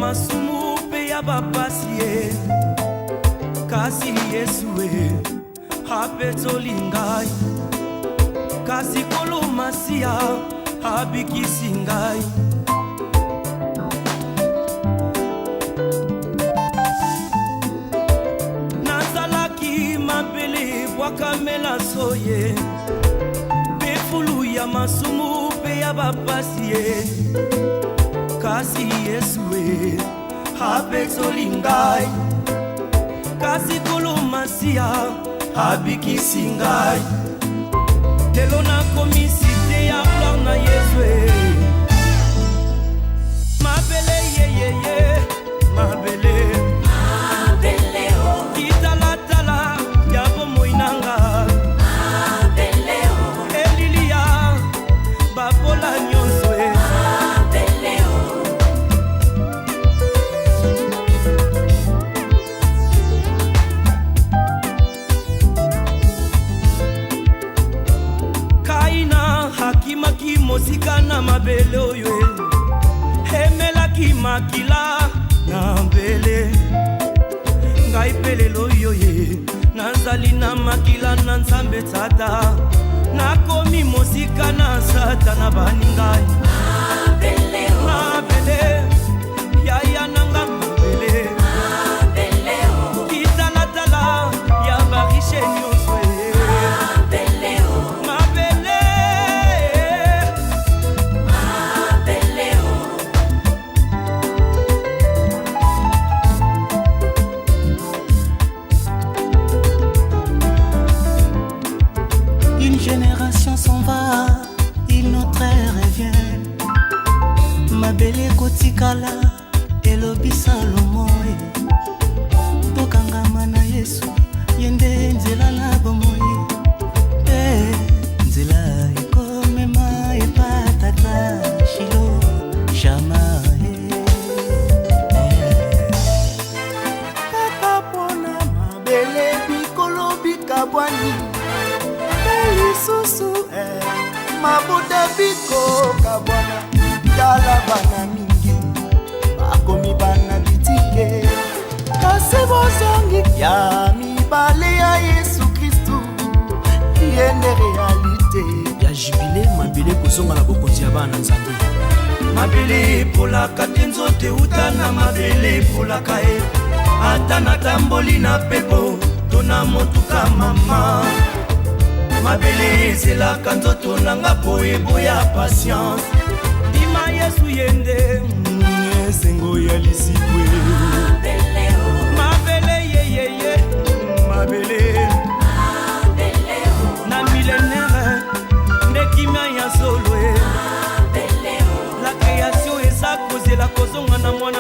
masumu pe ya bapasi ye. Kasi Yesu apetoli ngai. Kasi kolo masia abikisi ngai. Nazalaki mabele wakamela soye. Befulu ya masumu pe ya bapasi ye. Kasi Yesu apetoli ngai. Kasi kolo masia abikisi ngai. Lelo na komisite ya flor na Yesu. Mabele ye ye ye, mabele mabele o. Kitalatala ya bomoi nanga. Mabele o. Elilia bapola nyonso mabele o. Hakimaki mosika na mabele oyo. Emelaki makila na mbele. Ngai pele loyo ye. Nazali na makila na nzambe tata. Nakomi mosika na satana baningai. Mabele o. Mabele yaya nanga mabele. Mabele o. Kitalatala ya barishe nyonso. Mabele o. Une génération s'en va, une autre revient. Mabele kotikala, elobi Salomo. Tokangama na Yesu, yende nzela na bomoi. Nzela ekomema epatata Shilo Shama. Kaka pona mabele bikolo bikabwani. Susu mabuda biko kabwana. Yala bana mingi bakomi bana bitike. Kasi bozongi ya mibale ya Yesu Kristu yende realite ya jibile. Mabele kozonga na bokonzi ya bana nzambe. Mabele polaka te nzote uta na mabele polaka e. Ata na tamboli na pepo tona motuka mama. Mabele ezelaka nzoto nanga po eboya patience. Dima Yesu yende esengo ya lisikwe. Mabele o. Mabele ye ye ye. Mabele mabele o. Na millénaire ndekimia ya solo. Mabele o. La création eza kozela kozonga na mwana